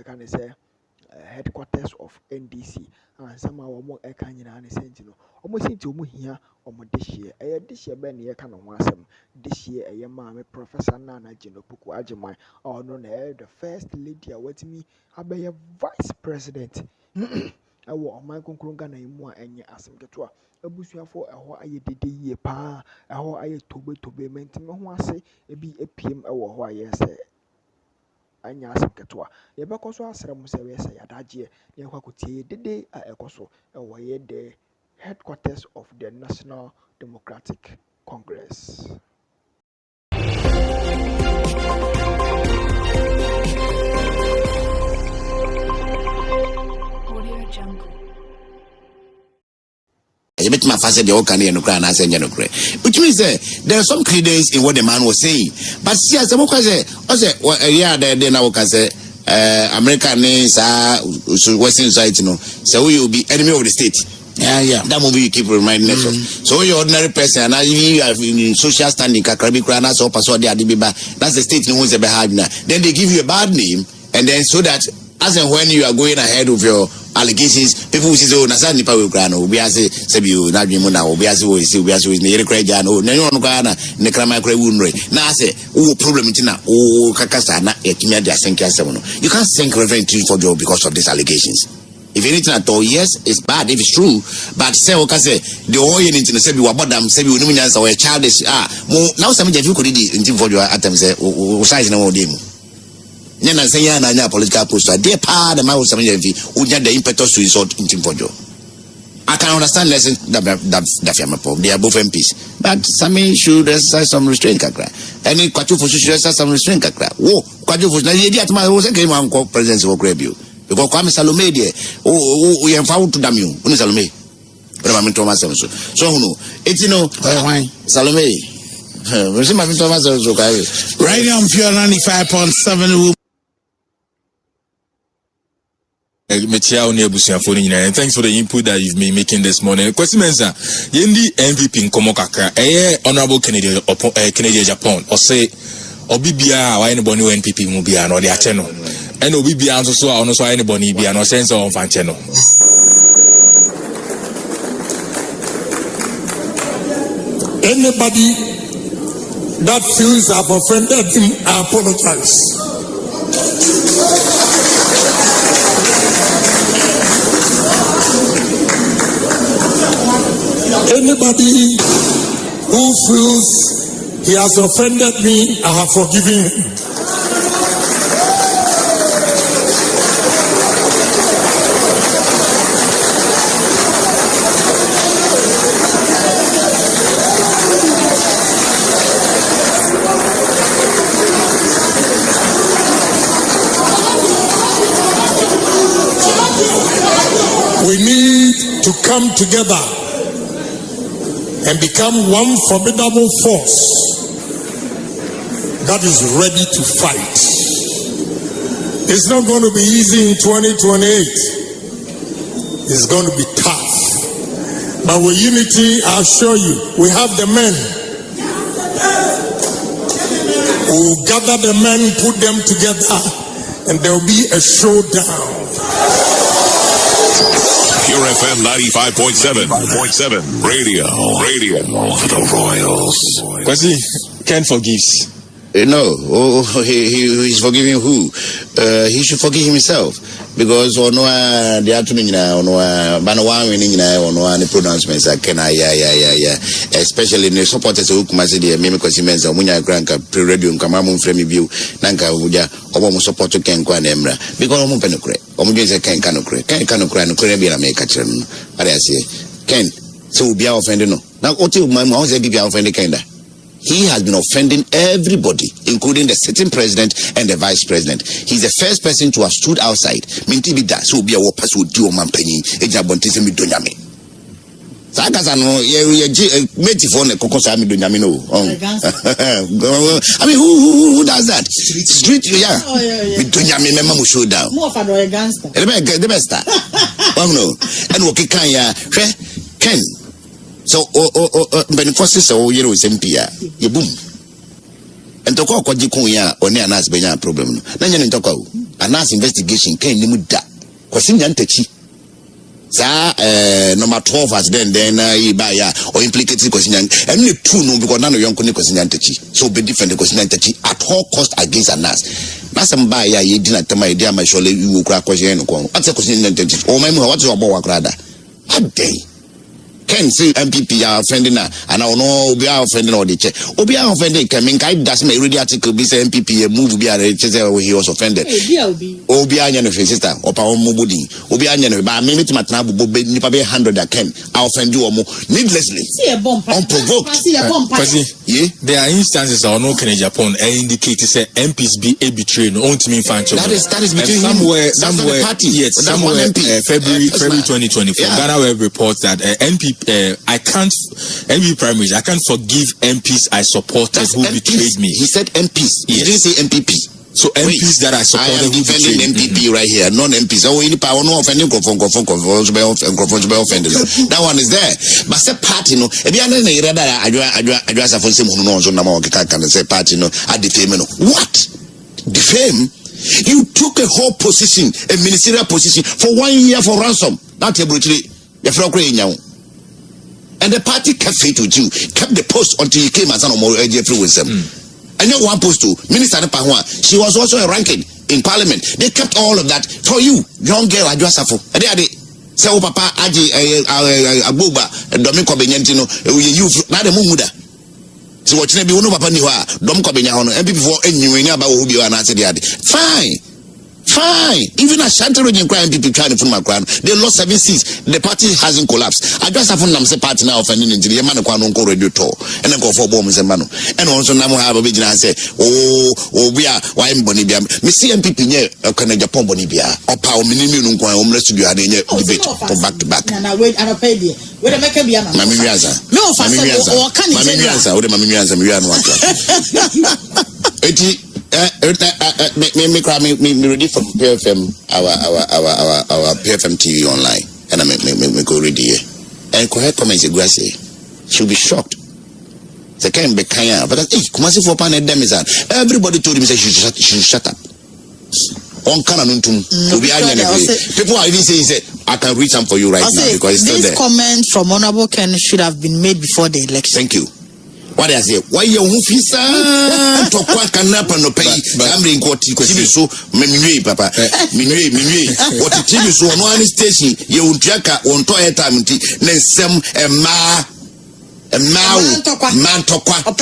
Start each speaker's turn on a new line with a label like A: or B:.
A: can say headquarters of NDC and somehow more a can and sentinel almost into Muhia or this year. This year, Ben, you can awesome. This year, a young mammy, Professor Nana Jinopuku Ajamai, or known as the first lady awaiting me, I be a vice president. I want my concrungana in more and ye ask him to try. A bushia for a whole I did ye pa, a whole I to be maintained. No say, it be a PM or why yes. Anya asɛm yɛbɛkɔ so asrɛ mu sɛ wɛsɛ yɛadagyeɛ na yɛkɔ akɔtie dede a ɛkɔ so ɛwɔ the headquarters of the National Democratic Congress.
B: Which means there's some credence in what the man was saying. But see, as I say, yeah, then I can say, American is Western society, so we will be enemy of the state. Yeah. That movie you keep reminding us of. So you're ordinary person, and you have in social standing, that's the state no one's ever had now. Then they give you a bad name, and then so that as and when you are going ahead with your allegations, people will say, "Oh, Nasa nipa we grano." We are say, "Sebi na dream na." We are say, "We are say we cry jano." Na you no kana ne krama cry wunre. Na say, "Oh, problem itina. Oh, kakasa na ekimia dia senke asem no." You can't sink Reverend for job because of these allegations. If anything at all, yes, it's bad if it's true. But say, okay, say the whole you need to say we were them, say we know or a child is now some if you could do for your atoms say size no demo. Nana say na political poster. Dear pa the man was some the impetus to resort in Tim Fojo. I can understand lessons that they are both MPs. But some should exercise some restraint kakra. Any Kwachu for should exercise some restraint kakra. Whoa, Kwachu for na yedi at my was came on presidency of Grebio. Because Kwame Salome there, we have found to damn you. Uni Salome. But I'm in Thomas. So no, it's why Salome.
C: Right now, I'm feeling 95.7. And thanks for the input that you've been making this morning. Question is, Yendi MVP in Komokaka, Honorable Canadian Japan, or say, Obibia, or anybody NPP Mubia, or their channel. And Obibia also anybody be no sense of fan channel.
D: Anybody that feels I've offended him, I apologize. Anybody who feels he has offended me, I have forgiven him. We need to come together and become one formidable force that is ready to fight. It's not going to be easy in 2028. It's going to be tough. But with unity, I assure you, we have the men. We'll gather the men, put them together, and there will be a showdown.
E: Pure FM 95.7 Radio for the Royals.
C: Quasi, Ken forgives.
B: No, he's forgiving who? He should forgive himself because the afternoon the pronouncements are especially in the supporters who come as the Mimicos Mensa, Munya Granka, pre radio, Kamamun Fremi View, Nanka Wuja, or support to Ken Kwan Emra, because Omupenocre, Omuja Ken Canocra, no Caribbean make a turn. I say, Ken, so be offended. Now, Oti, my house, I give you offended Kenda. He has been offending everybody, including the sitting president and the vice president. He's the first person to have stood outside. Minti bida, so be a wopers with you, man penny, a jabontism with Dunyami. Sakasano, meti phone, Kokosami Dunyamino. I mean, who does that? Street, yeah. With Dunyami, Memo showdown.
F: More for the gangster.
B: The best. No. And Wakikanya, Ken. So, benefits so you know, MP, you boom. and to call Kojikuya or near Anas Benya problem. Nanyan in Toko, Anas investigation came Nimuda, Kwasinan Techi. Number 12 as then buy or implicated question and only two no because none of young question so be different question at all cost against Anas. Now some buy ye didn't tell my dear my surely you will crack question. What's a question or my what's your bow rather? A day. Can say MPP are offending and I know be our offending or the check. Or be our offending coming guide does my read article be say MPP a move be a he was offended. O be onion of his sister or power mobudi. O be onion by me to Matnabu nipa be 100 that can I offend you or more needlessly. Unprovoked.
C: There are instances or no can Japan indicate say MPs be a betrayed on to me fan.
B: That is between
C: somewhere February 2024 Ghana Web reports that MPP I can't MPP primaries. I can't forgive MPs I supported who betrayed me.
B: He said MPs. He didn't say MPP.
C: So MPs that I supported.
B: I am defending MPP right here, non-MPs. Oh, any power no offending offended. That one is there. But say party no. If you are not in I just have some no so number can say party no. I defame no. What? Defame? You took a whole position, a ministerial position for 1 year for ransom. Not a brutally. You're now. And the party kept faith with you, kept the post until you came as an influencer. And you one post to Minister Pahua. She was also a ranking in Parliament. They kept all of that for you, young girl. I just suffer. And they say, "Oh, Papa, Aji, Abuba, Dominico Benyantino, you not a mumuda." So what's never no Papa Niwa, Dominico Benyano, and people for any about who you are not. Fine. Fine. Even a Shanty region crime people trying to put my crown. They lost 7 seats. The party hasn't collapsed. I just have them say party now offending into the man who can't go radio tour. And then go for bombs and manu. And also now have a vision and say, oh, we are why Bonibia. Me see MPP near a Canada Pom Bonibia. Or power minimum homeless to do a debate from back to back. And I wait and I pay you. Wait a make a biana. Mammy Miaza. No, or can you answer? What Mammy Miaza? We are not. Me ready from PFM our PFM TV online and I me go ready here and correct comments she'll be shocked. They can't be kind but Kumasi for pan them is everybody told him say she should shut up. On Kananuntum people are even saying I can read some for you right now because it's still there.
F: This comment from Honorable Ken should have been made before the election.
B: Thank you. What I say? Why you officer to quack and up and pay? I'm being caught. So, Papa, Minue. What the TV so on one station, you jack on toilet time, then some a man to quack, to